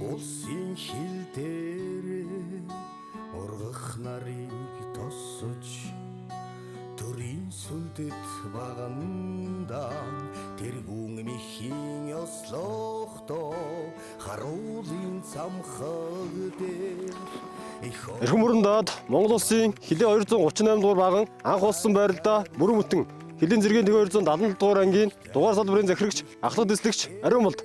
Улсын хил дээр ургах нарыг тосож төрийн сүлдэт баганда тэргүүн михийн ёслохдоо харуулын цамхаг дээр Эрхэм мөрөндөөд Монгол улсын хилийн 238 дугаар баган анх болсон байралдаа мөрөн бүтэн хилийн зэргийн 277 дугаар ангийн дугаар салбарын захирагч Ахлах дэслэгч Ариун болд.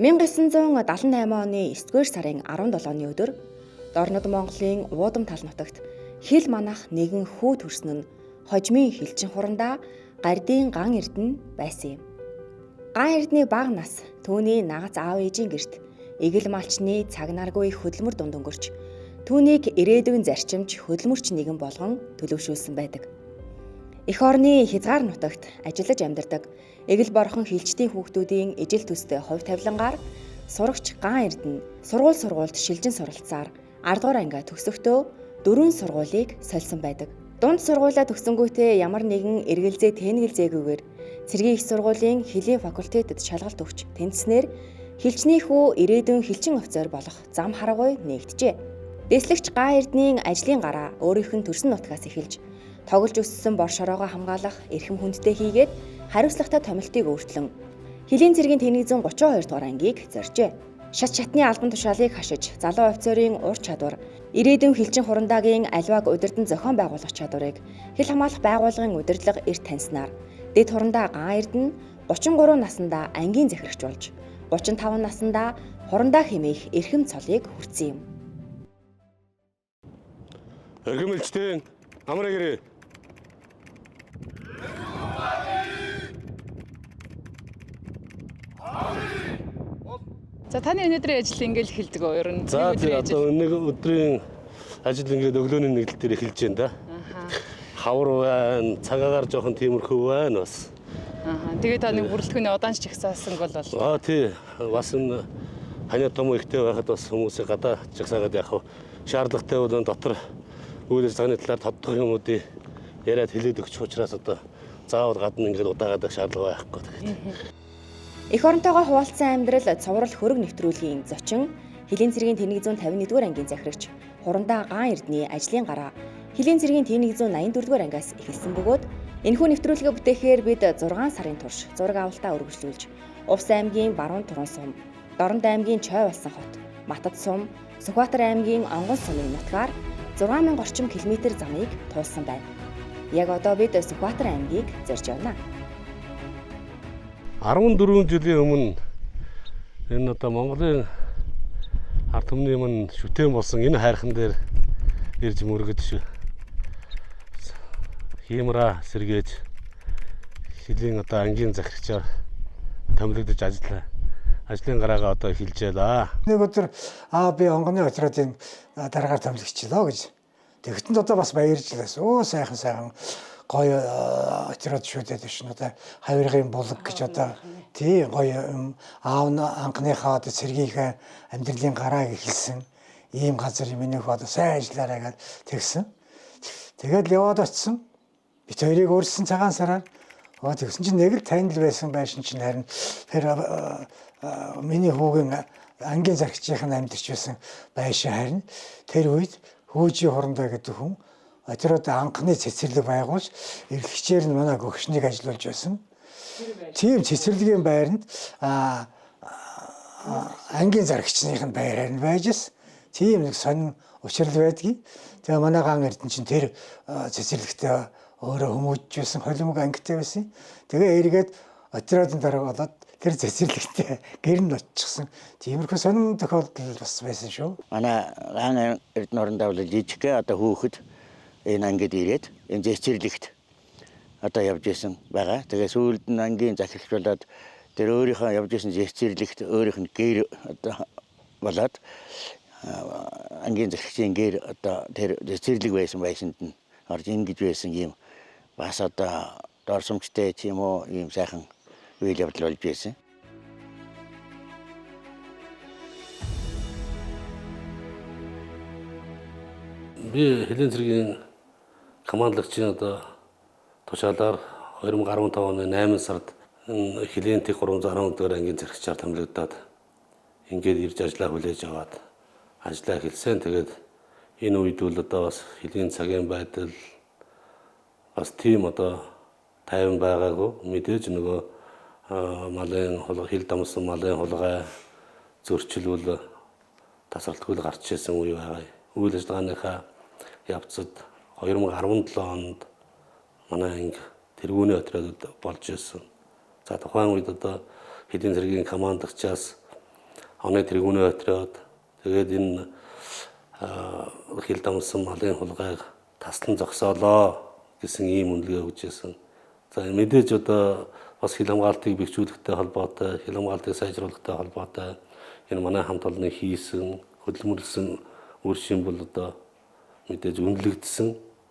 Мянга 978 оны 9-р сарын 17-ны өдөр Дорнод Монголын Уудам тал нутагт хил манах нэгэн хүү төрсөн нь хожмын хилчин хурандаа Гардийн ган эрдэнэ байсан юм. Ган эрдний бага нас түүний нагац аав ээжийн гэрт эгэл малчны цаг наргүй хөдөлмөр дунд өнгөрч түүнийг ирээдүйн зарчимч хөдөлмөрч нэгэн болгон төлөвшүүлсэн байдаг. Эх орны хязгаар нутагт ажиллаж амьдардаг эгэл борхон хилчдийн хүүхдүүдийн ижил төстэй хувь тавилангаар сурагч ган эрдэнэ сургуульд шилжин суралцсаар 10 дугаар ангиа төгсөхдөө 4 сургуулийг сольсон байдаг. Дунд сургуулаа төгсөнгүүтээ ямар нэгэн эргэлзээ тээнгэлзээгүйгээр цэргийн их сургуулийн хилийн факультетэд шалгалт өгч тэнцснээр хилчний хүү ирээдүйн хилчин офицер болох зам харгуй нэгджээ. Дэслэгч ган эрдэнийн ажлын гараа өөрийнх нь төрсөн нутгаас эхэлж тоглож өссөн бор шороогоо хамгаалах эрхэм хүндтэй хийгээд хариуцлагатай томилтыг өөртлөн хилийн цэргийн тэнийг 132 дугаар ангийг зоржээ. Шат шатны албан тушаалыг хашиж залуу офицерын ур чадвар, ирээдүйн хилчин хурандаагийн аливааг удирдан зохион байгуулах чадварыг хил хамгаалах байгууллагын удирдлага эрт таньснаар дэд хурандаа ган эрдэнэ 33 наснда ангийн захирагч болж 35 наснда хурандаа хэмээх эрхэм цолыг хүртсэн юм. Эрхэмлэгчдийн амар гэрээ. За таны өнөөдрийн ажил ингээл эхэлдэг үү? Ер нь за одоо өдрийн ажил ингээд өглөөний нэглэл дээр эхэлж байна да. Хавар байна, цагаагаар жоохон тиймэрхүү байна бас. Тэгээ та нэг бүрэлдэхүүний удаанч жагсаасан бол тий бас энэ ханиа том ихтэй байхад бас хүмүүсийг гадаа жагсаагаад явах шаардлагатай бол дотор үйл ажиллагааны талаар тодтох юмуудыг яриад хэлээд өгч учраас одоо заавал гадна ингээд удаагаад шаардлага байхгүй тэгээд. Эх оронтойгоо хуваалцсан амьдрал цоврал хөрөг нэвтрүүлгийн зочин хилийн цэргийн тэнийг 151-р ангийн захирагч хурандаа ган эрдэнэ ажлын гараа хилийн цэргийн тэнийг 184-р ангиас эхэлсэн бөгөөд энэхүү нэвтрүүлгээ бүтээхээр бид 6 сарын турш зураг авалтаа үргэлжлүүлж Увс аймгийн Баруун Туран сум, Дорнод аймгийн Чой болсон хот, Матад сум, Сүхбаатар аймгийн Онгон сумын нутгаар 6000 орчим километр замыг туулсан байна. Яг одоо бид Сүхбаатар аймгийг зорж явна. 14 жилийн өмнө энэ одоо Монголын ард түмний өмнө шүтэн болсон энэ хайрхан дээр ирж мөргөж хиймра сэргээж хилийн одоо ангийн захирагчаар томилогдож ажиллаа. Ажлын гараагаа одоо эхэлжээ да. Нэг өдөр би онгоны отруудын дараагаар томилогчлоо гэж. Тэгэхдээ одоо бас баярлалаас. Оо сайхан гоё отрууд шүтээд биш одоо хавиргын булаг гэж одоо тий гоё аав анхныхаа одоо цэргийнхээ амьдралын гарааг эхэлсэн. Ийм газар миний хөө одоо сайн ажиллаарай гэж тэгсэн. Тэгээд яваад очсон. Бид хоёрыг өөрсөн цагаан сараар тэгсэн чинь нэг л танил байсан байшин чинь харин тэр миний хүүгийн ангийн зарчийн амьдарч байсан байшин харин тэр үед хөөжийн хурандаа гэдэг хүн тэр одоо анхны цэцэрлэг байгуулж эрхлэгчээр нь манай гөгшнийг ажиллуулж байсан. Тийм цэцэрлэгийн байранд ангийн зарагчных нь байраар нь байж байсан. Тийм нэг сонин учрал байдгийг. Тэгээ манай ган эрдэнэ чинь тэр цэцэрлэгтээ өөрөө хүмүүжсэн холимог ангитай байсан. Тэгээ эргээд отрядын дараа болоод тэр цэцэрлэгтээ гэр нь оччихсан. Тиймэрхүү сонин тохиолдол бас байсан шүү. Манай гаан Эрдэнэорнд бол жижигхэн одоо хүүхэд энэ ангид ирээд энэ цэцэрлэгт одоо явж исэн байгаа. Тэгээ сүүлд нь ангийн захирагч болоод тэр өөрийнхөө явж исэн цэцэрлэгт өөрийнх нь гэр одоо болоод ангийн захирагчийн гэр одоо тэр цэцэрлэг байсанд нь орж ингэж байсан юм бас одоо дорсомжтой ч юм уу ийм сайхан үйл явдал болж байсан. Би Хилийн цэргийн командлагчийн одоо тушаалаар 2015 оны 8 сард Хилийн Тэг 310 дугаар ангийн зэрэгчээр томилогдоод ингээд ирж ажиллаа хүлээж аваад ажиллаа хэлсэн. Тэгээд энэ үед бол одоо бас Хилийн цагийн байдал бас тийм одоо тайван байгаагүй. Мэдээж нөгөө малын хулгай хил дамсан малын хулгай зөрчил тасралтгүй гарч ирсэн үе байгаа. Үйл ажиллагааныхаа явцад 2017 онд манай анги тэргүүний отрядууд болж ирсэн. За тухайн үед одоо Хилийн цэргийн командлагчаас оны тэргүүний отряд тэгээд энэ хил дамсан малын хулгайг таслан зогсоолоо гэсэн ийм үнэлгээ өгч ирсэн. За мэдээж одоо бас хил хамгаалтыг бэхжүүлэхтэй холбоотой, хил хамгаалтыг сайжруулахтай холбоотой энэ манай хамт олонны хийсэн, хөдөлмөрлсөн үр шим бол одоо мэдээж үнэлэгдсэн.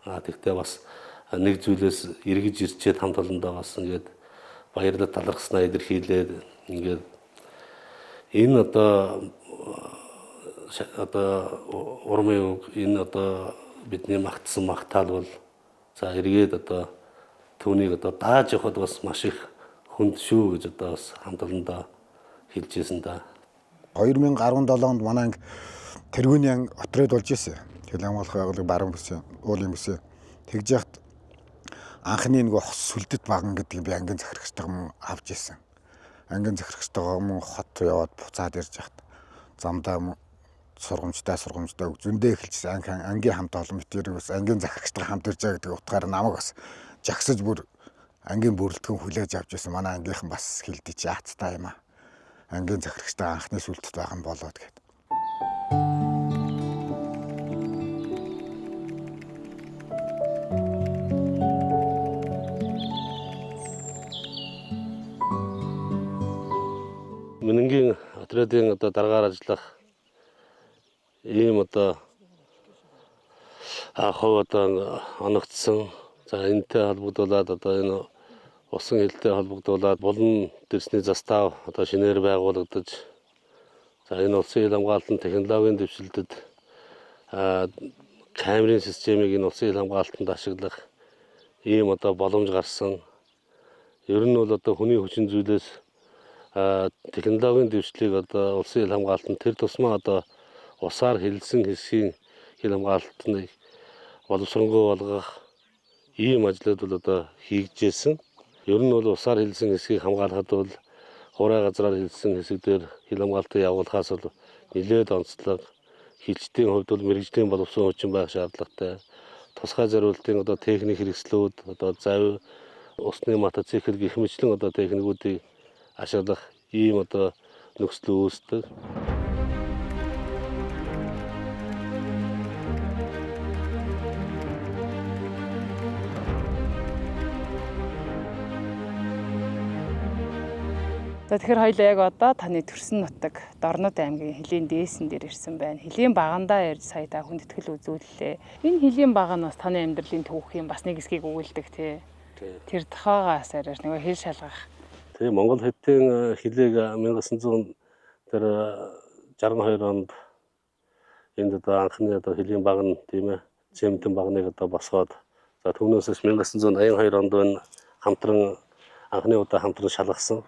Тэгтээ бас нэг зүйлээс эргэж ирчээд хамт олондоо бас ингээд баярлал талархснаа илэрхийлээд ингээд энэ одоо урмын үг энэ одоо бидний магтсан магтаал бол за эргээд одоо түүнийг одоо дааж явахад бас маш их хүнд шүү гэж одоо бас хамт олондоо хэлж ирсэн да. 2017 онд манай анги тэргүүний отряд болж ирсэн. Хил хамгаалах байгууллагын баруун бүсээ, уулын бүсээ тэгж яхад анхны нэг хос сүлдэт баган гэдэг би ангийн захирагчтайгаа авч ирсэн. Ангийн захирагчтайгаа хот яваад буцаад ирж яхад замдаа сургамжтай зөндөө эхэлчихсэн. Ангийн хамт олон битэрийг бас ангийн захирагчтай хамт ирж байгаа гэдэг утгаар намайг бас жагсаж бүр ангийн бүрэлдэхүүн хүлээж авч ирсэн. Манай ангийнхан бас хэлдэг чи яацтай юм аа. Ангийн захирагчтай анхны сүлдэт баган болоод гэдэг. Минэнгийн отрядын одоо дараагаар ажиллах ийм одоо хов одоо оногдсон. За энэтэй холбогдуулаад одоо энэ усан хилтэй холбогдуулаад булан дэвсний застав одоо шинээр байгуулагдаж за энэ улсын хил хамгаалтын технологийн дэвшилтэд камерын системийг энэ улсын хил хамгаалтанд ашиглах ийм одоо боломж гарсан. Ер нь бол одоо хүний хүчин зүйлээс технологийн дэвшлийг одоо улсын хил хамгаалтанд тэр тусмаа одоо усаар хилсэн хэсгийн хил хамгаалтыг боловсронгуй болгох ийм ажлууд бол одоо хийгдсэн. Ер нь бол усаар хилсэн хэсгийг хамгаалахад бол хураа газраар хилсэн хэсэг дээр хил хамгаалтыг явуулахаас бол нэлээд онцлог. Хилчдийн хувьд бол мэрэгжлийн боловсон хүчин байх шаардлагатай. Тусгай зориултын одоо техник хэрэгслүүд одоо завь усны мотоцикл гэх мэтлэн одоо техникүүдийг ашиглах ийм одоо нөхцөл үүсдэг. За тэгэхээр хоёул яг одоо таны төрсөн нутаг Дорнод аймгийн Хилийн дээсэн дээр ирсэн байна. Хилийн багандаа ярьж сая та хүндэтгэл үзүүллээ. Энэ Хилийн баг нь бас таны амьдралын төвхийн бас нэг хэсгийг өгүүлдэг тий. Тэр тухайгаас яриаш нэг хэл шалгах. Тэгээ Монгол хэдийн хилийг 1900 тэр 62 онд энд одоо анхны одоо Хилийн баг нь тийм ээ Цэмтэн багныг одоо босгоод за түүнээс 1982 онд энэ хамтран анхны удаа хамтран шалгасан.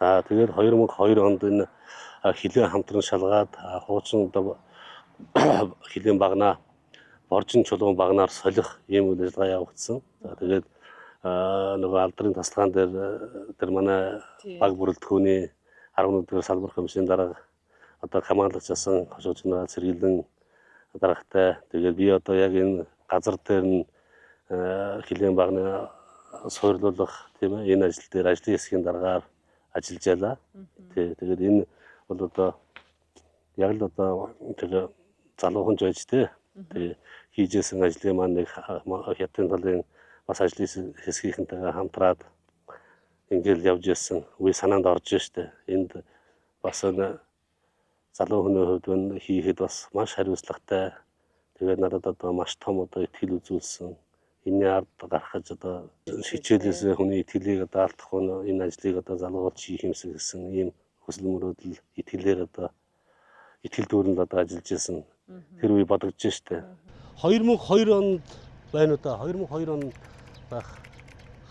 За тэгээд 2002 онд энэ Хилийн хамтран шалгаад хуучин одоо Хилийн багнаа Боржин чулуун багнаар солих ийм үйл ажиллагаа явагдсан. За тэгээд нөгөө алдрын тасалгаан дээр тэр манай баг бүрэлдэхүүний 11-р салбар комиссийн дарга одоо командлагч асан хошууч нараа сэргийлэн даргатай. Тэгээд би одоо яг энэ газар дээр нь хилийн багны суурлуулах тийм ээ энэ ажил дээр ажлын хэсгийн дараагаар ажиллаж ялаа. Тэгээд энэ бол одоо яг л одоо тэр залуухан ч байж тий. Тэгээд хийжсэн ажлын маань нэг хятадын талын бас ажлын хэсгийнхэнтэйгээ хамтраад ингээл явж ирсэн үе санаанд орж штэ. Энд бас залуу хүний хувьд хийхэд бас маш хариуцлагатай. Тэгээд надад одоо маш том одоо итгэл үзүүлсэн. Энэ ард гаргаж одоо хичээлээс хүний итгэлийг одоо алдах энэ ажлыг одоо залгуулж хийх юмсэг гэсэн ийм хүсэл мөрөөдөл итгэлээр одоо итгэл дүүрэнд одоо ажиллаж исэн. Тэр үе бодогдож штэ. 2002 онд байна удаа 2002 он байх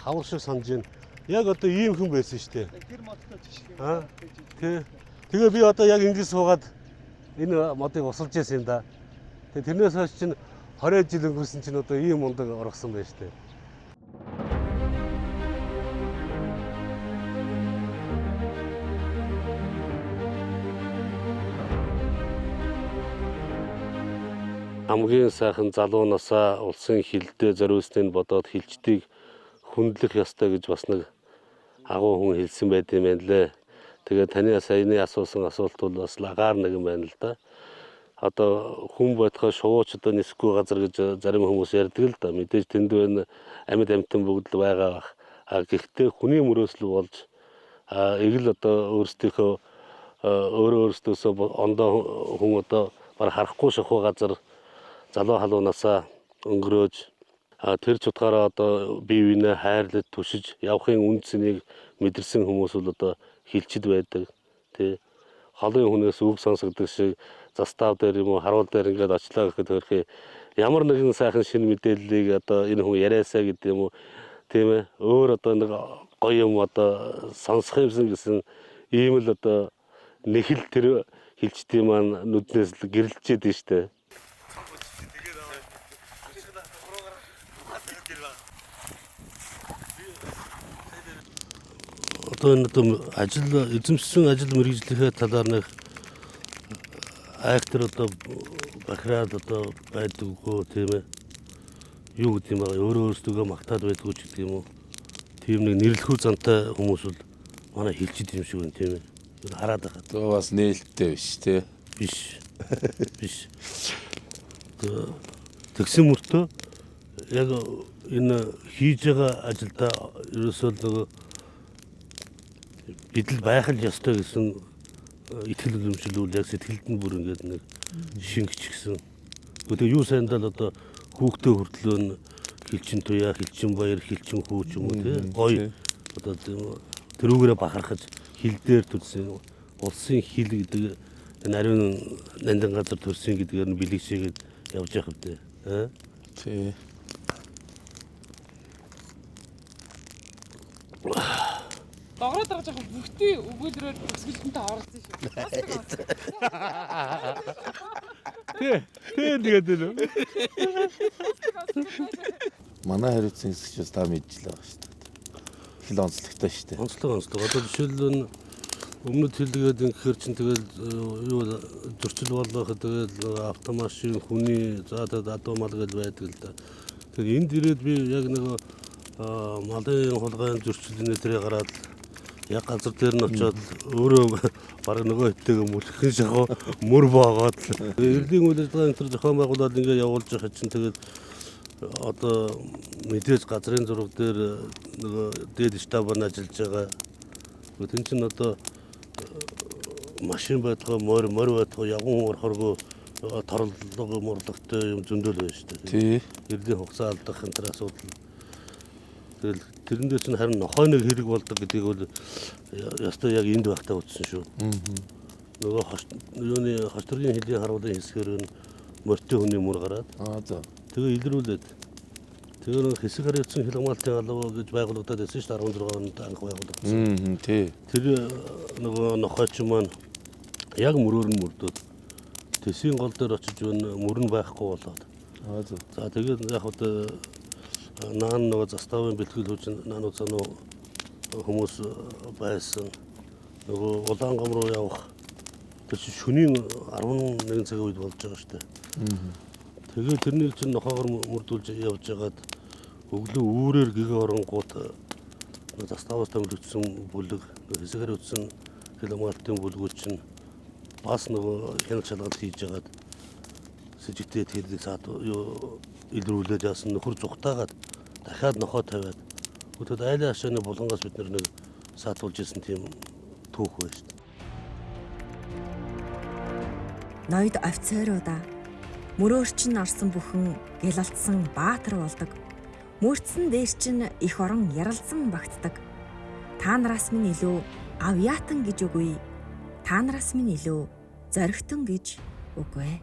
хавар шиг санаж байна. Яг одоо ийм хүн байсан штэ. Тэр модтой жишээ. Тэгээ би одоо яг ингэж суугаад энэ модыг усалж байсан юм да. Тэгээ тэрнээс хойш чинь 20 жил өнгөрсөн чинь одоо ийм мундаг оргосон байж тээ. Хамгийн сайхан залуунасаа улсын хилдээ зориулсныг бодоод хилчдийг хүндлэх ёстой гэж бас нэг агуу хүн хэлсэн байт юм байна лээ. Тэгээд таны саяны асуусан асуулт бол бас лагаар нэг юм байна л да. Одоо хүн бодхоо шувууч одоо нисэхгүй газар гэж зарим хүмүүс ярьдаг л да. Мэдээж тэнд байна амьд амьтан бүгд л байгаа бах. Гэхдээ хүний мөрөөсөл болж эгэл одоо өөрсдийнхөө өөрөөсөө ондоо хүн одоо баг харахгүй шахуу газар залуу халуунасаа өнгөрөөж тэр чутгаараа одоо бие биенээ хайрлаж түшиж явахын үн цэнийг мэдэрсэн хүмүүс бол одоо хилчид байдаг тий халуун хүнээс үг сонсогддог шиг застав дээр юм уу харуул дээр ингээд очлоо гэхэд хөрхий ямар нэгэн сайхан шинэ мэдээллийг одоо энэ хүн яриасаа гэдэг юм уу тийм ээ өөр одоо нэг гоё юм одоо сонсох юмсан гэсэн ийм л одоо нэхэл тэр хилчдийн маань нүднээс л гэрэлчээд байна штэ. Одоо энэ эзэмшсэн ажил мэргэжлийнхээ талаар нэг актер одоо бахираад одоо байдаггүй тийм ээ. Юу гэдэг юм бэ? Өөрөөсөө магтаад байдгүй ч гэдэг юм уу. Тийм нэг нэрлэхүү зантай хүмүүс бол манай хилчид юм шиг байна тийм ээ. Хараад байгаа. Тэгээ бас нээлттэй биш тий. Биш. Тэгсэн мөртөө яг энэ хийж байгаа ажилдаа ерөөсөө нөгөө бид л байх л ёстой гэсэн итгэл үнэмшил яг сэтгэлд нь бүр ингээд нэг шингч гисэн. Тэгээ юу сайндаа л одоо хүүхдээ хүртлөө хилчин туяа, хилчин баяр, хилчин хүү ч юм уу тий гоё одоо тэрүүгээрээ бахархаж хил дээр төрсэн улсын хил гэдэг нарийн нандин газар төрсөн гэдгээр нь бэлэгшээгээд явж явах хэвтэй. Тий. Догроод байгаа жоохон бүгдий өгүүлрээр өсгөлтөнтэй оролцсон шүү. Тэгээд нэ. Манай хариуцсан хэсэгчээс та мэдчихлээ байгаа шүү дээ. Хил онцлогтой шүү дээ. Онцлог. Одоо жишээлбэл өмнөд хэлгээд ингэхэр чинь тэгэл юу зөрчил болгоход тэгэл автомашин хүний заадаг адуу мал гэж байдаг л да. Тэгэхээр энд ирээд би яг нэг малын хулгайн зөрчил нэтэрээ гараад яг газар дээр нь очиод өөрөө бараг нөгөө хэвтэйгээ мөлхөн шахуу мөр боогоод эрдийн үйл ажиллагаа энэ төр зохион байгуулаад ингээд явуулж байгаа чинь тэгээд одоо мэдээж газрын зураг дээр нөгөө дээд штабаар ажиллаж байгаа. Тэн чинь одоо машин байтгаа морь байтгаа ягуун орхоргоо торлого мордогтой юм зөндөл байна шүү дээ. Тий. Эрдийн хугацаа алдах энэ төр асуудал. Тэгэл тэрэндээ чинь харин нохойныг хэрэг болдог гэдгийг бол ястай яг энд байхдаа үзсэн шүү. Нөгөө юуны хосторгийн хилийн харуулын хэсгээр нь морьтой хүний мөр гараад. Тэгээ илрүүлээд тэгээ нэг хэсэг хариуцсан хилгамалтын алуу гэж байгуулагдаад байсан шүү дээ 16 онд анх байгуулагдсан. Тий. Тэр нөгөө нохойч маань яг мөрөөр нь мөрдөөд тэсийн гол дээр очиж мөр нь байхгүй болоод. За тэгээд яг одоо наан нөгөө заставын бэлтгэл хүчин наануу цануу хүмүүс байсан. Нөгөө Улаангам руу явах тэр чинь шөнийн 11 цагийн үед болж байгаа шүү дээ. Тэгээд тэрнийг чинь нохоогоор мөрдүүлж явж байгаад өглөө үүрээр гэгээ оронгууд заставаас томилогдсон бүлэг, хэсгээр үтсэн километрийн бүлгүүд чинь бас нөгөө хяналт шалгалт хийж ягаад сэжигтэй тэрлийг саад илрүүлээд яасан нөхөр зүхтаагаад дахиад нохоо тавиад өдөрт айлын хашааны булангаас бид нэг саатуулж ирсэн тийм түүх байна шүү дээ. Ноёд офицеруудаа мөрөөрчин орсон бүхэн гялалтсан баатар болдог. Мөрцсөн дээр чинь их орон яралзан багтдаг. Та нараас минь илүү авьяатан гэж үгүй. Та нараас минь илүү зоригтон гэж үгүй.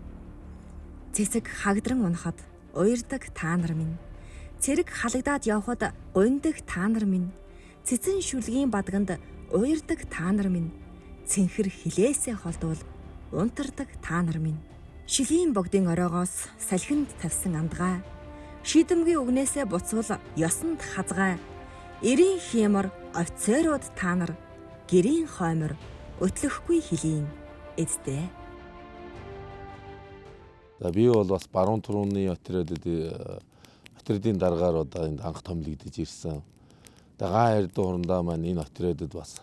Цэцэг хагдран унахад уярдаг та нар минь. Цэрэг халагдаад явхад гуйдаг та нар минь. Цэцэн шүлгийн бадганд уярдаг та нар минь. Цэнхэр хилээсээ холдвол унтардаг та нар минь. Шилийн богдын оройгоос салхинд тавьсан амдгаа. Шидэмгийн үгнээсээ буцвал ёсонд хазгай. Эрийн хиймор офицерууд та нар гэрийн хоймор өтлөхгүй хилийн эздээ. За би бол бас баруун түрүүний отрядын дараагаар одоо энд анх томилогдож ирсэн. Тэгээ гаан ярдын хурандаа маань энэ отрядад бас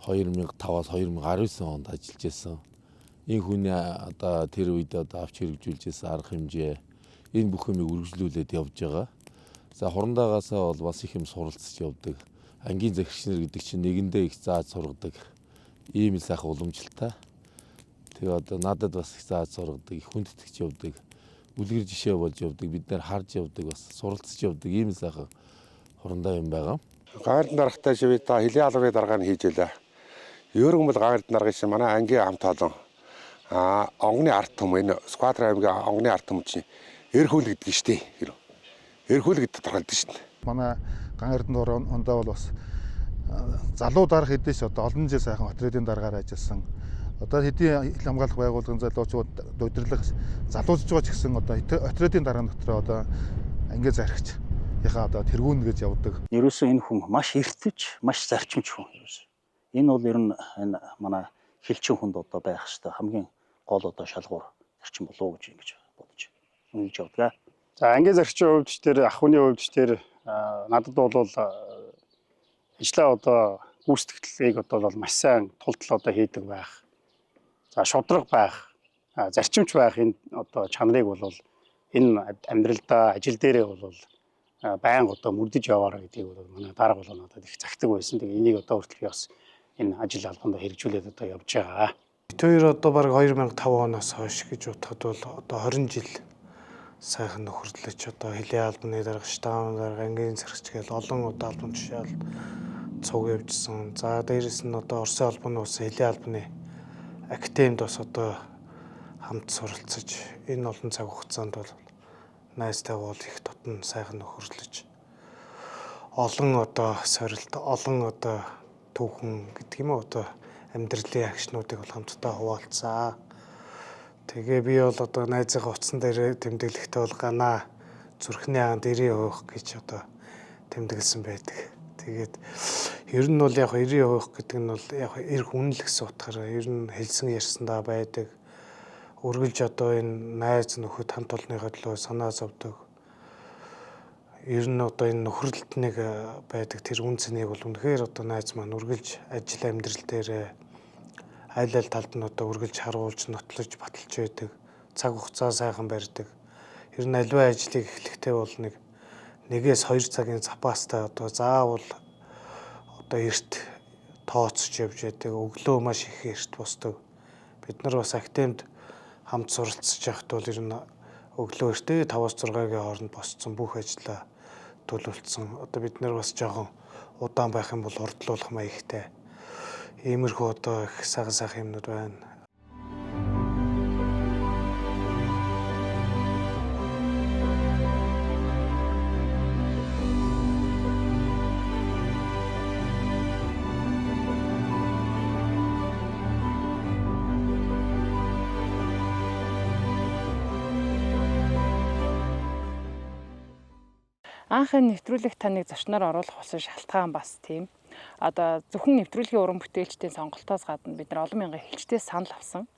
2005-аас 2019 онд ажиллаж байсан. Энэ хүний одоо тэр үед одоо авч хэрэгжүүлж байсан арга хэмжээ энэ бүх юмыг үргэлжлүүлээд явж байгаа. За хурандаагаасаа бол бас их юм суралцж явдаг. Ангийн захирагч нар гэдэг чинь нэгэндээ их зааж сургадаг. Ийм л сайхан уламжлалтай. Тэгээ одоо надад бас их зааж сургадаг, их хүндэтгэж явдаг. Үлгэр жишээ болж явдаг. Бид нэр харж явдаг, бас суралцж явдаг. Ийм л сайхан хурандаа юм байгаа. Гагард наргатай шивээ та хилийн албаны даргааг нь хийж байлаа. Ерөн бол гагард наргын шиг манай ангийн хамт олон онгоны арт том энэ Сквадра аймгийн онгоны арт том чинь эрхүүл гэдэг штий. Эрхүүл гэдэг тохиолдсон шүү дээ. Манай гагард ондоо бол бас залуу дарга хэдээс одоо олон жил сайхан отрядын дараагаар ажилласан. Одоо хэдийн хил хамгаалах байгууллагын залуучууд удирдлах залуужж байгаа ч гэсэн одоо отрядын дарга дотор одоо ангийн зарагч яхаа одоо тэргүүн гэж явдаг. Ерөөсөө энэ хүн маш эртэж, маш зарчимч хүн ерөөсөө. Энэ бол ер нь энэ манай хилчин хүнд одоо байх хэвээр хамгийн гол одоо шалгуур зарчим болов уу гэж ингэж бодож үнэлж явдаг. За ангийн зарчмын хувьд ч тэр ах хүний хувьд ч тэр надад бол ажлаа одоо гүйцэтгэлийг одоо бол маш сайн тултал одоо хийдэг байх. За шудраг байх, зарчимч байх энэ одоо чанарыг бол энэ амьдралдаа ажил дээрээ бол байнга одоо мөрдөж яваараа гэдгийг бол манай дарга бол надад их загтаг байсан. Тэгээ энийг одоо хүртэл бас энэ ажил албанд хэрэгжүүлээд одоо явж байгаа. Бид хоёр одоо баг 2005 оноос хойш гэж бодоход бол одоо 20 жил сайхан нөхөрлөж одоо хилийн албаны дарга, штабын дарга, ангийн зарагч гээд олон удаа албан тушаал цуг явьжсан. За дээрэс нь одоо Оросын албаны ус хилийн албаны академид бас одоо хамт суралцаж энэ олон цаг хугацаанд бол найзтай бол их дотн сайхан нөхөрлөж олон одоо сорилт, олон одоо түүхэн гэдэг юм уу одоо амьдралын агшнуудыг бол хамтдаа хуваалцсан. Тэгээ би бол одоо найзынхаа утсан дээр тэмдэглэхдээ бол ганаа зүрхний хаан дэрийн хөвөх гэж одоо тэмдэглэсэн байдаг. Тэгээд ер нь бол яг 90% гэдэг нь бол яг эрх үнэлгэсэн утгаараа ер нь хэлсэн ярьсандаа байдаг. Үргэлж одоо энэ найз нөхөд хамт олонныхоо төлөө санаа зовдөг. Ер нь одоо энэ нөхөрлөлт нэг байдаг тэр үн цэнийг бол үнэхээр одоо найз маань үргэлж ажил амьдрал дээр аль талд нь одоо үргэлж харуулж нотлож баталж байдаг. Цаг хугацаа сайхан барьдаг. Ер нь аливаа ажлыг эхлэхдээ бол нэгээс 2 цагийн запастай одоо заавал одоо эрт тооцож явж байдаг. Өглөө маш их эрт босдог. Бид нар бас академид хамт суралцж явахд бол ер нь өглөө эртээ 5-6 цагийн хооронд босцсон бүх ажлаа төлөвлөсөн. Одоо бид нар бас жоохон удаан байх юм бол урдлуулах маягтай. Иймэрхүү одоо их сайхан юмнууд байна. Анхны нэвтрүүлэг таныг зочноор оруулах болсон шалтгаан бас тийм. Одоо зөвхөн нэвтрүүлгийн уран бүтээлчдийн сонголтоос гадна бид нар олон мянган хэлчдээс санал авсан.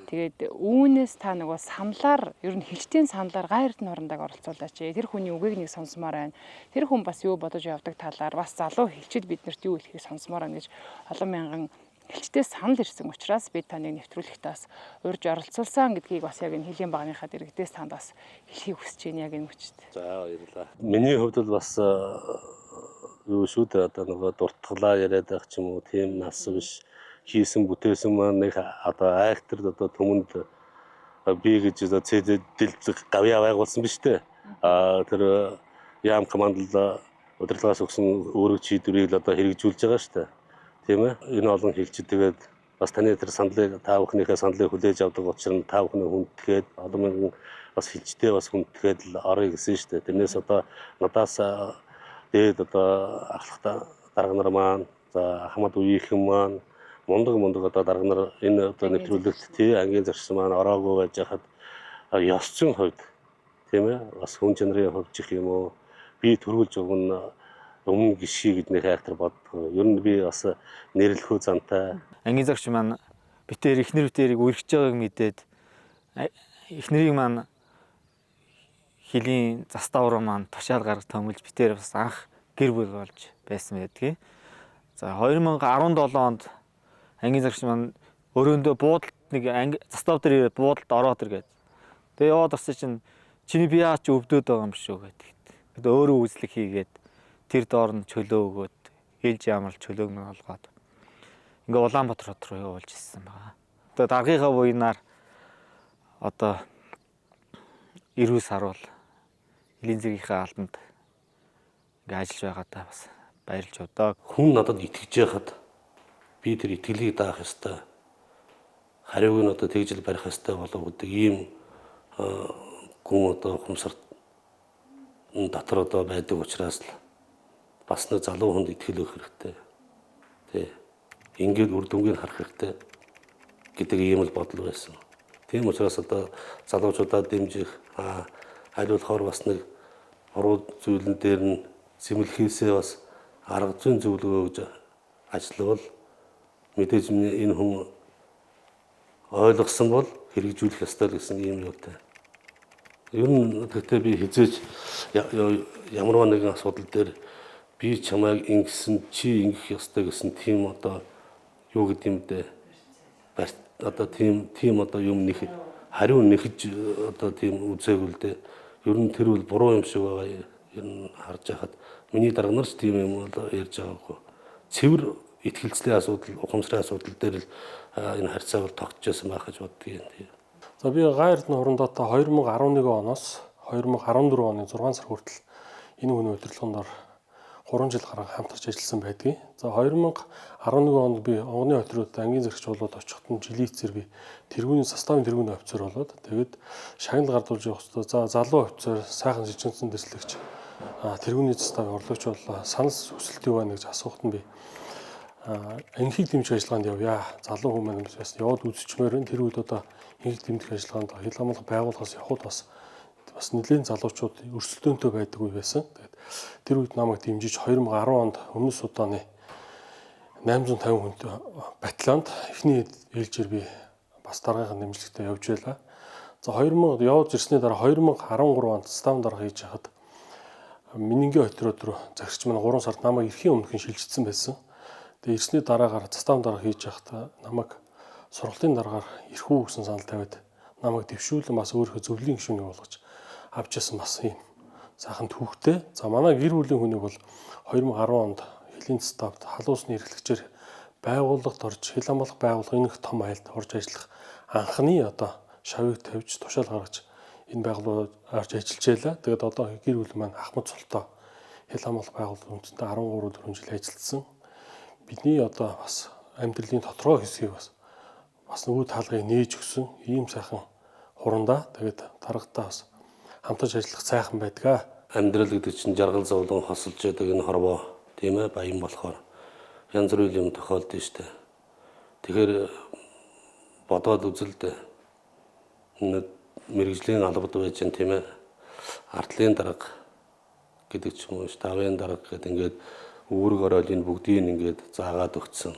Тэгээд үүнээс та нөгөө саналаар ер нь хилчтийн саналаар гай эрдэнэ хурандааг оролцуулаач. Тэр хүний үгийг нэг сонсомоор байна. Тэр хүн бас юу бодож явдаг талаар бас залуу хилчид биднэрт юу хэлхийг сонсомоор байна гэж олон мянган хилчтэй санал ирсэн учраас бид таныг нэвтрүүлэхдээ бас урьж оролцуулсан гэдгийг бас яг энэ хилийн багныхаа дэрэгдээс танд бас хэлхийг хүсэж байна яг энэ мөчд. За баярлалаа. Миний хувьд бол бас юу шүү дээ одоо нөгөө дуртгалаа яриад байх ч юм уу тийм нас биш хийсэн бүтээсэн маань нэг одоо актер одоо түмэнд би гэж одоо цэдэлцэх гавьяа байгуулсан биз дээ. Тэр яам командл удирдлагаас өгсөн өөрөг чийдвэрийг л одоо хэрэгжүүлж байгаа шүү дээ. Тийм ээ. Энэ олон хэлчид тэгээд бас таны тэр саналыг та бүхнийхээ саналыг хүлээж авдаг учраас та бүхний хүндэтгээд олон мянган бас хэлчтэй бас хүндэтгээд л орё гэсэн шүү дээ. Тэрнээс одоо надаас дээд одоо ахлах дарга нар маань за Ахмад үеийнхэн маань мундаг одоо дарга нар энэ одоо нэвтрүүлэгт тий ангийн зарчсан маань ороогүй байж хахад ёс зүйн хувьд тийм ээ бас хүн чанарын хувьд чих юм уу би төрүүлж өгнө өмнө гişий гэдэг нэг актер боддог. Ер нь би бас нэрлэхүү зантай. Ангийн зарч маань битээр ихнэр битээрийг үргэж байгааг мэдээд ихнэрийг маань хилийн застаавар маань тушаал гаргаж томилж битээр бас анх гэр бүл болж байсан байдгийг. За 2017 онд ангийн зарч маань өрөөндөө буудалд нэг застав дээр ирээд буудалд ороод иргээд. Тэгээ яваад авсан чинь чиний би яач өвдөд байгаа юм шүү гэдэг. Тэгээд өөрөө үзлэг хийгээд тэр доор нь чөлөө өгөөд ээлж ямарл чөлөөг нь олгоод ингээ Улаанбаатар хот руу явуулж ирсэн байгаа. Тэгээд даргийнхаа буйнаар одоо 90 сар бол Хилийн зэргийнхээ албанд ингээ ажиллаж байгаадаа бас баярлж удаа. Хүн надад итгэж яхад би тэр итгэлийг даах ёстой. Хариуг нь одоо тэгжил барих ёстой болов гэдэг ийм гүн одоо хумсарт дотор одоо байдаг учраас л бас нэг залуу хүнд итгэл өгөх хэрэгтэй. Тэ. Ингээд үр дүнгийг харах хэрэгтэй гэдэг ийм л бодол байсан. Тийм учраас одоо залуучуудаа дэмжих аль болохоор бас нэг уруу зүйлэн дээр нь сэмэлхээсээ бас арга зүйн зөвлөгөө өгж ажиллавал мэдээж энэ хүн ойлгосон бол хэрэгжүүлэх ёстой гэсэн ийм юутай. Ер нь гэхдээ би хизээч ямар нэгэн асуудал дээр би чамайг ингэсэн чи ингэх ёстой гэсэн тийм одоо юу гэдэг юм бэ? Одоо тийм одоо юм нэг хариу нэхэж одоо тийм үзээгүй л дээ. Ер нь тэр бол буруу юм шиг байгаа. Ер нь харж байхад миний дарга нар ч тийм юм бол ярьж байгаагүй. Цэвэр итгэлцлийн асуудал, ухамсарын асуудал дээр л энэ харьцаа бол тогтчихсан байх гэж боддгийг. За би гай эрдэнэ хурандаатай 2011 оноос 2014 оны 6 сар хүртэл энэ хүний удирдлагын дор 3 жил гарan хамтарч ажилласан байдгийг. За 2011 онд би онгоны отрууд ангийн зэрэгч болоод очиход нь жилийн эцээр би тэргүүний составын тэргүүний офицер болоод тэгээд шагнал гардуулж явах хэвээр. За залуу офицер сайхан жижигсэн дэслэгч тэргүүний составын орлогч боллоо. Санал хүсэлт юу байна гэж асуухад нь би анхийг дэмжих ажиллагаанд явъя. Залуу хүмүүс маань бас яваад үзчихмээр энэ тэр үед одоо анхийг дэмжих ажиллагаанд хил хамгаалах байгууллагаас явход бас нэлээд залуучууд өрсөлдөөнтэй байдаг үе байсан. Тэгээд тэр үед намайг дэмжиж 2010 онд Өмнөд Суданы 850 хүнтэй батальонд эхний ээлжээр би бас даргийнхаа дэмжлэгтэй явж байлаа. За 2000 явж ирсний дараа 2013 онд став дарга хийж хахад Минингийн отрууд руу захирч маань 3 сард намайг эрхийн өмнөхөн шилжчихсэн байсан. Тэгээд ирсний дараагаар застав дарга хийж хахад намайг сургалтын дараагаар ирэх үү гэсэн санал тавиад намайг дэвшүүлэн бас өөрийнхөө зөвлөлийн гишүүнийг болгож авчирсан бас юм сайхан түүхтэй. За манай гэр бүлийн хүнийг бол 2010 онд Хилийн ставд халуусны эрхлэгчээр байгууллагад орж хил хамгаалах байгууллага энэ том айлд орж ажиллах анхны одоо шавыг тавьж тушаал гаргаж энэ байгууллагад орж ажиллаж байлаа. Тэгээд одоо гэр бүл маань Ахмад Султаа хил хамгаалах байгууллагын үндэстэй 13-4 жил ажилласан. Бидний одоо бас амьдралын дотроо хэсгийг бас нөгөө таалгыг нээж өгсөн ийм сайхан хурандаа. Тэгээд даргатаа бас хамтарч ажиллах сайхан байдгаа. Амьдрал гэдэг чинь жаргал зовлон хосолж байдаг энэ хорвоо тийм ээ баян болохоор янз бүрийн юм тохиолдсон шүү дээ. Тэгэхээр бодоод үзэлдэ мэрэгжлийн албад байж гэн тийм ээ артлын дарга гэдэг ч юм уу тавын дарга гэдэг ингээд үүрэг ороолын бүгдийг ингээд заагаад өгсөн.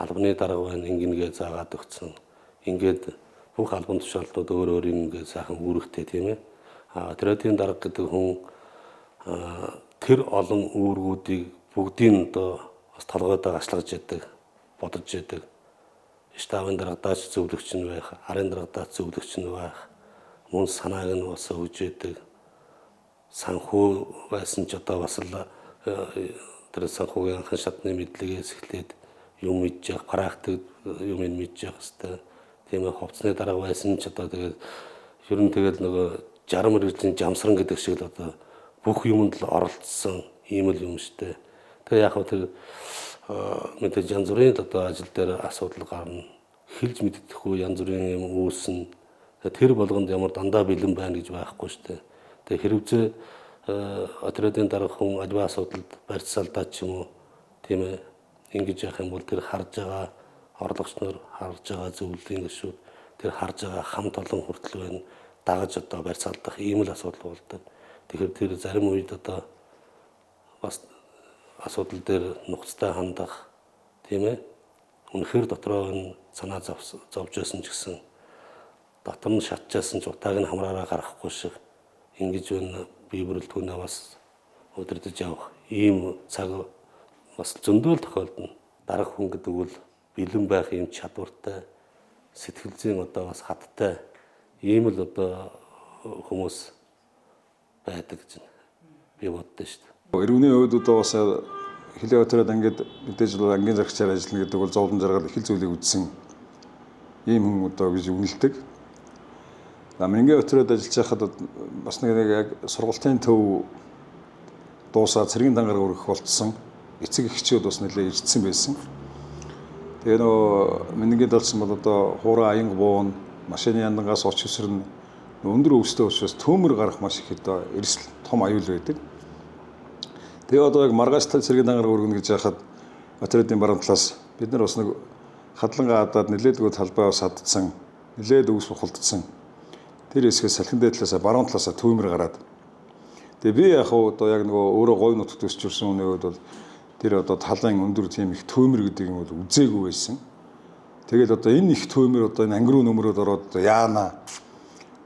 Албаны дарга байна ингэнгээ заагаад өгсөн. Ингээд бүх албан тушаалтнууд өөр өөрийн ингээ сайхан үүрэгтэй тийм ээ. Отрядын дарга гэдэг хүн тэр олон үүргүүдийг бүгдийг одоо бас толгойдоо ашиглаж яадаг, бодож яадаг. Штабын даргадаач зөвлөгч нь байх, арын даргадаач зөвлөгч нь байх, мөн санааг нь бас өгж яадаг. Санхүү байсан ч одоо бас л тэр санхүүгийн анхан шатны мэдлэгээс эхлээд юм мэдж явах, практик юм мэдж явах хэвээр. Тийм ээ, хувцсны дарга байсан ч одоо тэгээд ер нь тэгээд нөгөө 60 мөрөлийн жамсран гэдэг шиг л одоо бүх юмд л оролцсон ийм л юм штэ. Тэгээ яг тэр мэдээж янз бүрийн одоо ажил дээр асуудал гарна. Хэлж мэддэхгүй янз бүрийн юм үүснэ. Тэр болгонд ямар дандаа бэлэн байна гэж байхгүй штэ. Тэгээ хэрвээ отрядын дарга хүн альва асуудалд барьцаалдаа ч юм уу тийм ээ ингэж явах юм бол тэр харж байгаа орлогч нар харж байгаа зөвлөлийн гишүүд тэр харж байгаа хамт олон хүртэл байна дагаж одоо барьцаалдах ийм л асуудал болдог. Тэгэхээр тэр зарим үед одоо бас асуудал дээр нухацтай хандах тийм ээ үнэхээр дотроо нь санаа зовж байсан ч гэсэн дотор нь шатчаасан ч утааг нь хамраараа гаргахгүй шиг ингэж байна бие бүрэлдэхүүнээ бас удирдах явах ийм цаг бас зөндөл тохиолдно. Дарга хүн гэдэг бол бэлэн байх юм чадвартай, сэтгэл зүйн одоо бас хаттай ийм л одоо хүмүүс байдаг гэж би боддоо шүү дээ. Иргэний хувьд одоо бас хилээ отряд ангид мэдээж л ангийн зарагчаар ажиллана гэдэг бол зовлон жаргал их л зүйлийг үзсэн ийм хүн одоо гэж үнэлдэг. Хамгийн отряд ажиллаж байхад бас нэг яг сургалтын төв дуусаад цэргийн дангаар өргөх болцсон. Эцэг эхчүүд бас нэлээд ирдсэн байсан. Тэгээ нөө миний талсан бол одоо хуурай аянг буун, машины яндангаас оч өсрөн өндөр өвстэй учраас төмөр гарах маш их одоо эрсэл том аюул байдаг. Тэгээ одоо яг маргааш тал цэргийн дангаар өргөнө гэж яхад отрядын баруун талаас бид нар бас нэг хадлангаа хадаад нэлээдгүй талбай бас хаддсан, нэлээд өвс бухалдсан. Тэр хэсгээс салхин дээдлээс баруун талаас төмөр гараад. Тэгээ би яг одоо яг нөгөө өөрөө говь нутагт өсч ирсэн хүний хувьд бол тэр одоо талын өндөр тийм их төмөр гэдэг юм бол үзээгүй байсан. Тэгээд одоо энэ их төмөр одоо энэ ангируу нөмрөд ороод яана.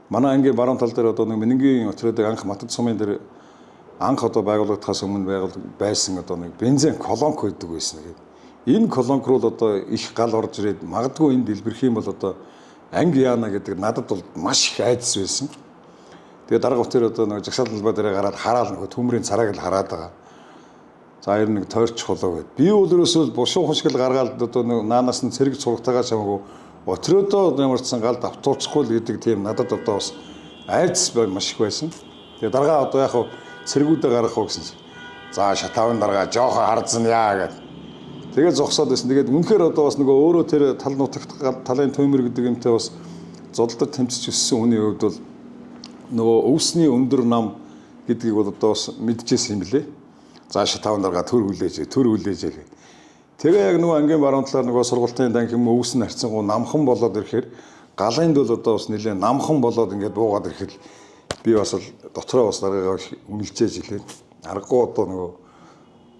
Манай ангийн баруун тал дээр одоо нэг Минингийн отрядыг анх Матад сумын дээр анх одоо байгуулагдахаас өмнө байсан одоо нэг бензин колонк байдаг байсан гэдэг. Энэ колонк руу одоо их гал орж ирээд магадгүй энэ дэлбэрх юм бол одоо анги яана гэдэг надад бол маш их айдас байсан. Тэгээ дарга утгаар одоо нэг жагсаал талбай дээр гараад хараал нөгөө төмрийн царайг л хараад байгаа. За ер нь тойрч холоо гэд. Би өөрөөсөө бушуу хушгил гаргаад одоо наанаас нь цэрэг цурагтайгаа чамаагүй отрядоо ямарчсан галд автуулчихгүй л гэдэг тийм надад одоо бас айдас маш их байсан. Тэгээ дарга одоо яг цэргүүдээ гаргах уу гэсэн чинь за шатаавын дарга жоохон хардсан яа гэд. Тэгээд зогсоод байсан. Тэгээд үнэхээр одоо бас нөгөө өөрөө тэр тал нутагт талын төмөр гэдэг юмтай бас зодолдод тэмцэж өссөн хүний хувьд бол нөгөө өвсний өндөр нам гэдгийг бол одоо бас мэдчихсэн юм лээ. За шатаавын дарга төр хүлээж. Тэгээ яг нөгөө ангийн баруун талаар нөгөө сургалтын данг юм өвс нь харьцангуй намхан болоод ирэхээр галынд бол одоо бас нэлээд намхан болоод ингээд буугаад ирэхэд би бас л дотроо бас дараагаа үнэлжээж илээ. Аргагүй одоо нөгөө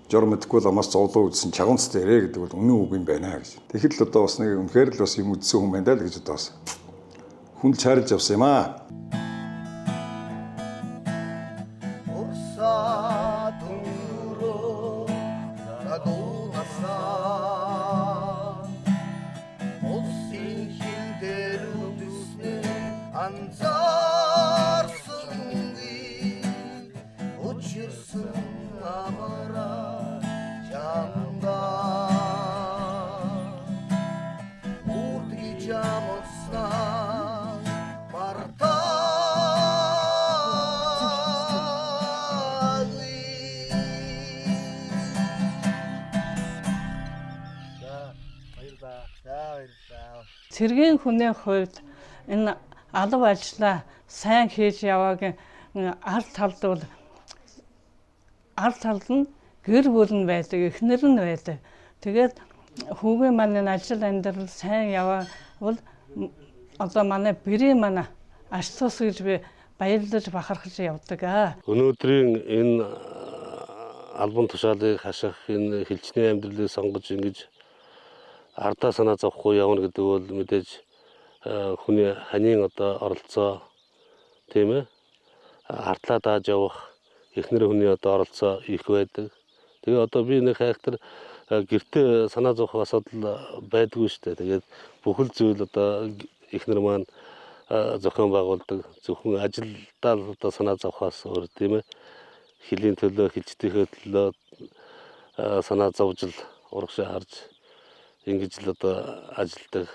жор мэдхгүй л амаас зовлоо үзсэн чагунцтай ирээ гэдэг бол үнэн үг юм байна гэж. Тэгэхэд л одоо бас нэг үнэхээр л бас юм үзсэн хүн байна даа л гэж одоо бас хүн чарж авсан юм аа. Цэргийн хүний хувьд энэ алав ажлаа сайн хийж яваагийн ард талд бол ард талд нь гэр бүл нь байдаг, эхнэр нь байдаг. Тэгээд хүүгийн маань ажил амьдрал сайн явбал одоо манай бэрийн манай аш цус гэж би баярлаж бахархаж явдаг. Өнөөдрийн энэ албан тушаалыг хашах энэ хилчний амьдралыг сонгож ингэж ардаа санаа зовхгүй явна гэдэг бол мэдээж хүний ханийн одоо оролцоо тийм ээ артлаа дааж явах эхнэр хүний одоо оролцоо их байдаг. Тэгээ одоо би нэг хайхтар гэртээ санаа зовох асуудал байдгүй шүү дээ. Тэгээд бүхэл зүйл одоо эхнэр маань зохион байгуулдаг. Зөвхөн ажилдаа л одоо санаа зовхоос өөр тийм ээ хилийн төлөө хилжтийнхээ төлөө санаа зовж л урагшаа харж ингэж л одоо ажилдаг.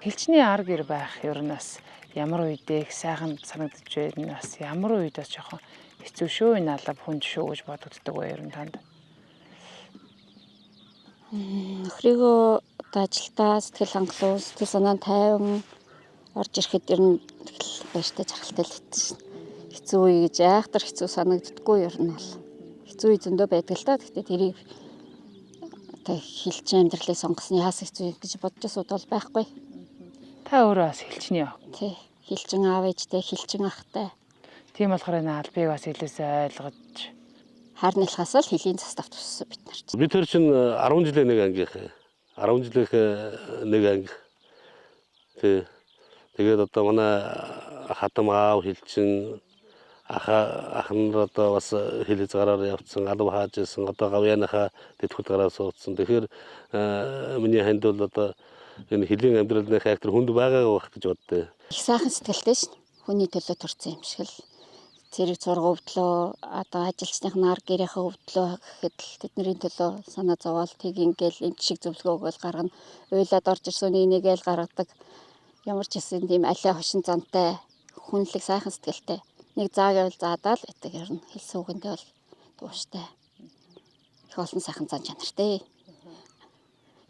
Хилчний ар гэр байх ер нь бас ямар үедээ их сайхан санагдаж байна. Бас ямар үед бас жоохон хэцүү шүү энэ алба хүнд шүү гэж бодогддог бай ер нь танд. Нөхрийгөө одоо ажилдаа сэтгэл хангалуун, сэтгэл санаа тайван орж ирэхэд ер нь тэгэл баяртай жаргалтай л хэвчээ шин. Хэцүү үе гэж айхтар хэцүү санагддаггүй ер нь бол. Хэцүү үе зөндөө байдаг л та. Гэхдээ тэрийг одоо хилчин амьдралыг сонгосон яас хэцүү гэж бодож асуудал байхгүй. Та өөрөө бас хилчний яа. Тий. Хилчин аав ээжтэй, хилчин ахтай. Тийм болохоор энэ албыг бас илүүсээ ойлгож харнылхаас л хилийн застав туссан бид нар. Бид тэр чинь 10 жилийн нэг ангийнх. 10 жилийнх нэг анги. Тэгээд одоо манай хатам аав хилчин ах нар одоо бас хилэц гараар явцсан, алба хааж ирсэн, одоо гавьяаныхаа тэтгэврт гараа суудсан. Тэгэхээр миний ханд бол одоо энэ хилийн амьдралын хайхтар хүнд байгаа байх гэж боддоо. Их сайхан сэтгэлтэй шин. Хүний төлөө турцсан юм шиг л. Зэрэг зураг өвдлөө одоо ажилчных нар гэрийнхээ өвдлөө гэхэд л тэдний төлөө санаа зовоол тийг ингээл энэ шиг зөвлөгөө өгөөл гаргана. Уйлаад орж ирсэн нэгэл гаргадаг. Ямар ч хэсэн тийм алиа хошин зантай хүнлэг сайхан сэтгэлтэй. Нэг заа гэвэл заадаа л гэдэг ер нь хэлсэн үгэндээ бол дууштай. Их олон сайхан зан чанартай.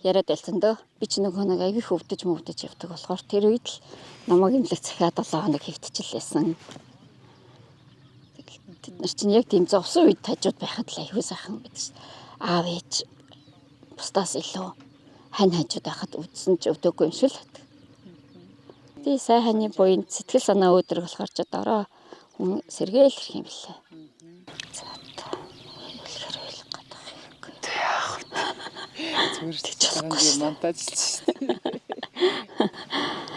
Яриад байлцсандөө би ч нөгөө нэг аягүй хөвдөж мөвдөж явдаг болохоор тэр үед л намайг имлэг захиад 7 хоног хэвтчихлээсэн. Тэд нар чинь яг тийм зовсон үед хажууд байхад л аягүй сайхан байдаг шээ. Аав ээж бусдаас илүү хань хажууд байхад үдсэн ч өвдөөгүй юм шиг л байдаг. Тий сайханы буйн сэтгэл санаа өөдрөг болохоор ч одоо хүн сэргээл ирэх юм лээ. Зүгээр монтажлж шүү.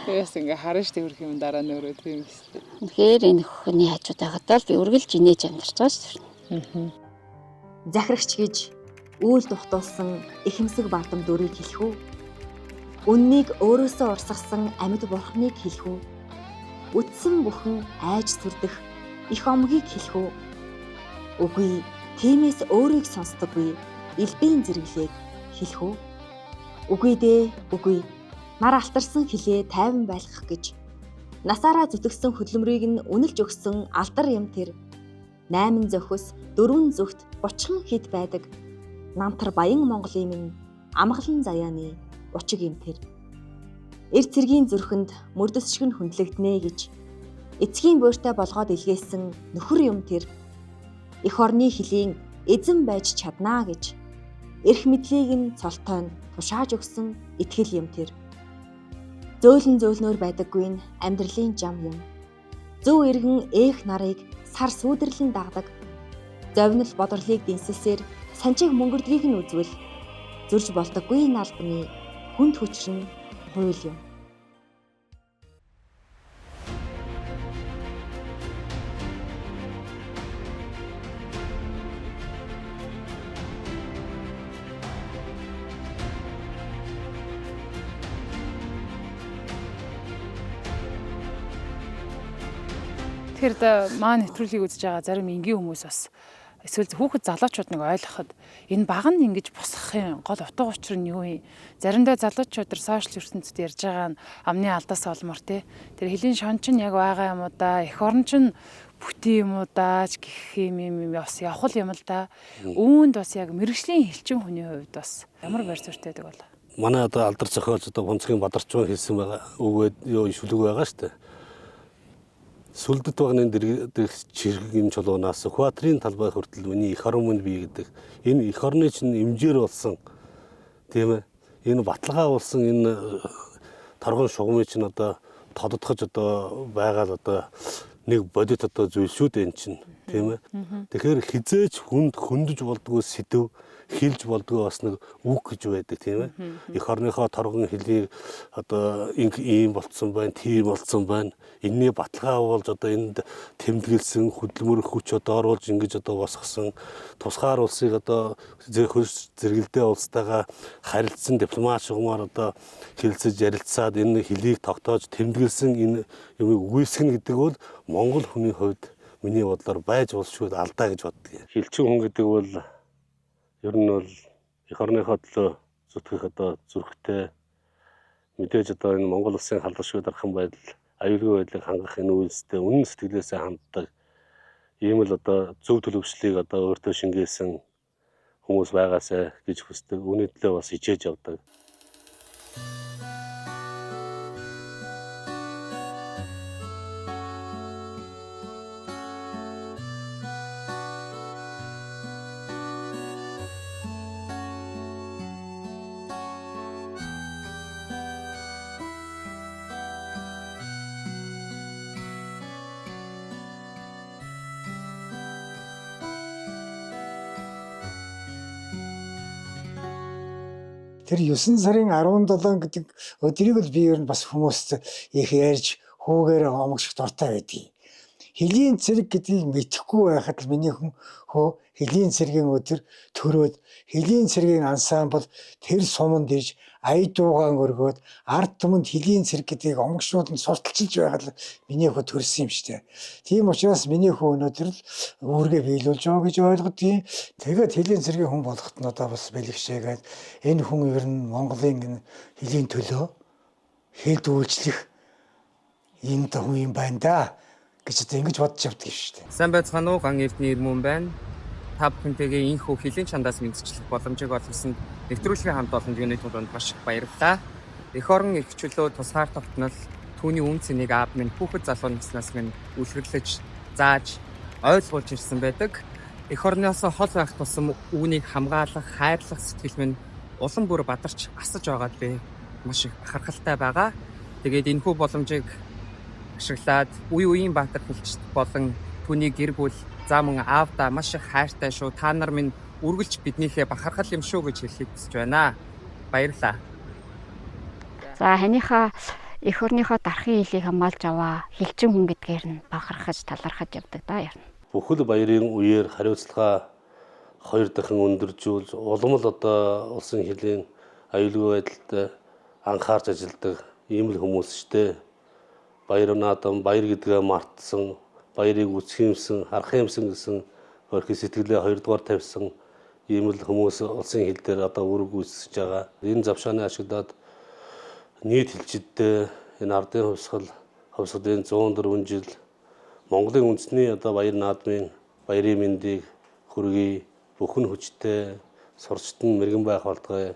Тэгээс ингээ харж тэрх юм дараа нь өөрөө тийм шүү. Тэгэхээр энэ хүний хажууд байгаад л би үргэлж инээж амьдарч байгаа шүү. Захирагч гэж үйл тухтуулсан ихэмсэг бардам дүрийг хэлэх үү? Үннийг өөрөөсөө урсгасан амьд бурхныг хэлэх үү? Үтсэн бүхэн айж сүрдэх их омгийг хэлэх үү? Үгүй, тиймээс өөрийг сонсдоггүй элбийн зэрэглээг хэлэх үү? Үгүй дээ, үгүй. Нар алтарсан хилээ тайван байлгах гэж насаараа зүтгэсэн хөдөлмөрийг нь үнэлж өгсөн алдар юм тэр. 8 зөхөс 4 зүгт бучхан хэд байдаг. Намтар баян Монголын минь амгалан заяаны бучиг юм тэр. Эр цэргийн зүрхэнд мөрдөс шиг нь хүндлэгднэ гэж эцгийн буйртай болгоод илгээсэн нөхөр юм тэр. Эх орны хилийн эзэн байж чаднаа гэж эрх мэдлийг нь цолтойн тушааж өгсөн итгэл юм тэр. Зөөлөн зөөлнөөр байдаггүй нь амьдралын жам юм. Зөв эргэн ээх нарыг сар сүүдэрлэн дагдаг. Зовнил бодрлыг дэнсэлсээр санчиг мөнгөрдгийг нь үзвэл зөрж болдоггүй энэ албаны хүнд хүчрэн хууль юм. Тэгэхээр маа нэвтрүүлгийг үзэж байгаа зарим энгийн хүмүүс бас эсвэл хүүхэд залуучууд нэг ойлгоход энэ баг нь ингэж босгохын гол утга учир нь юу юм? Заримдаа залуучууд төр сошиал ертөнцид ярьж байгаа нь амны алдаас олмор те. Тэр хэлийн шон чинь яг байгаа юм уу да? Эх орн чинь бүти юм уу да? Гэх юм бас явах юм л да. Үүнд бас яг мэрэгжлийн хилчин хүний хувьд бас ямар байр суурьтай байдаг бол? Манай одоо алдар зохиолч одоо Бунцгийн Бадарчуун хэлсэн байгаа үгээд юу шүлэг байгаа шүү дээ. Сүлдэт багны дэрх чиргийн чулуунаас Экваторын талбай хүртэл миний эх орн мөн бий гэдэг. Энэ эх орны чинь эмжээр болсон тийм ээ. Энэ баталгаа болсон энэ торгон шугамыг чинь одоо тодотгож одоо байгаа л одоо нэг бодит одоо зүйл шүү дээ эн чинь тийм ээ. Тэгэхээр хизээч хөндөж болдгоо сэдв хэлж болдгоо бас нэг үг гэж байдаг тийм ээ. Эх орныхоо торгон хэлийг одоо ийм болцсон байна, тийм болцсон байна. Энэний баталгаа болж одоо энд тэмдэглэсэн хөдөлмөр хүч одоо оруулж ингэж одоо босгосон тусгаар улсыг одоо зэрэгэлдээ улстайгаа харилцсан дипломат шугамар одоо хэлцэж ярилцаад энэ хэлийг тогтоож тэмдэглэсэн энэ юмыг үгүйсгэн гэдэг бол Монгол хүний хувьд миний бодлоор байж болшгүй алдаа гэж боддог. Хилчин хүн гэдэг бол ер нь бол эх орныхоо төлөө зүтгэх одоо зүрхтэй мэдээж одоо энэ Монгол улсын халдваршгүй дархан байдал аюулгүй байдлыг хангах энэ үйлстэй үнэн сэтгэлээсээ ханддаг ийм л одоо зөв төлөвшлийг одоо өөртөө шингээсэн хүмүүс байгаасай гэж хүсдэг. Үүний төлөө бас хичээж явдаг. Тэр 9 сарын 17 гэдэг өдрийг л би ер нь бас хүмүүст их ярьж хүүгээр омогших дуртай байдгийг. Хөлийн цэрэг гэдгийг мэдэхгүй байхад л миний хөө хөлийн цэрэгийн өдөр төрөөд хөлийн цэрэгийн ансамбл тэр суманд ирж ая дуугаан өргөөд ард түмэнд хөлийн цэрэг гэдгийг омогшууд нь сурталчилж байхад л миний хөө төрсөн юм штэ. Тийм учраас миний хөө өнөөдөр л үүргээ биелүүлж байгаа гэж ойлгодгийг. Тэгээд хөлийн цэрэгийн хүн болоход нь одоо бас бэлгшээгээд энэ хүн ер нь Монголын хөлийн төлөө хэлд үйлчлэх юм та хүн юм байна да гэж одоо ингэж бодож явдаг юм шүү дээ. Сайн байцгаана уу? Ган эрдний ирмэн байна. Та бүхэнтэйгээ энэ хүү хөлийн чандаас мэдчлэх боломжийг олгосон нэвтрүүлгийн хамт олонд юуны тунд маш их баярлалаа. Эх орон их чөлөө тусгаар тогтнол түүний үн цэнийг аав минь хүүхэд залуу наснаас минь үлгэрлэж зааж ойлгуулж ирсэн байдаг. Эх орноос хол байх тусам үүнийг хамгаалах, хайрлах сэтгэл минь улам бүр бадарч асаж байгаад би маш их бахархалтай байгаа. Тэгээд энэ хүү боломжийг ашиглаад үеийн баатар хэлчт болон түүний гэр бүл замун аавда маш их хайртай шүү. Та нар минь үргэлж биднийхээ бахархал юм шүү гэж хэлхийг хүсэж байна. Баярлалаа. За ханыхаа эх орныхоо дарахын хэлийг хамгаалж аваа. Хилчин хүн гэдгээр нь бахархаж талархаж явдаг да ярина. Бүхэл баярын үеэр хариуцлага хоёр дахин өндөржүүлж улам л одоо улсын хөлийн аюулгүй байдалд анхаарч ажилладаг ийм л хүмүүс штэ. Баяр наадам баяр гэдгээ мартсан, баярыг үсхиймсэн, харахымсэн гэсэн өөрхий сэтгэлээ хоёрдугаар тавьсан ийм л хүмүүс улсын хил дээр одоо үүрэг үүсэж байгаа. Энэ завшааны ашиглаад нийт хилчидтэй энэ ардын хувьсгалын 104 жил Монголын үндэсний одоо баяр наадмын баярын мэндийг хүргэе. Бүхэн хүчтэй сурчтан мэрэгэн байх болтугай.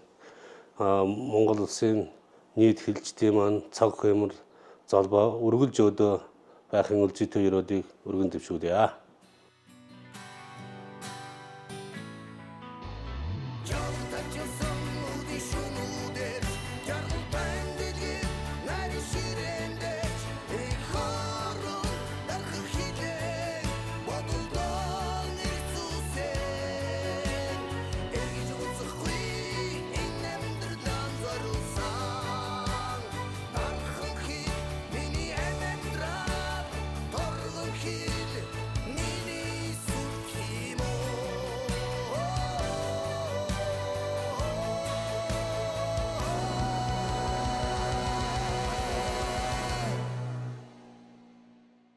Монгол улсын нийт хилчдийн маань цаг хэмэр залбаа үргэлж өдөө байхын үлжитэй өрөөдийг өргөн дэвшүүлье. Жолтачсан үди шунуу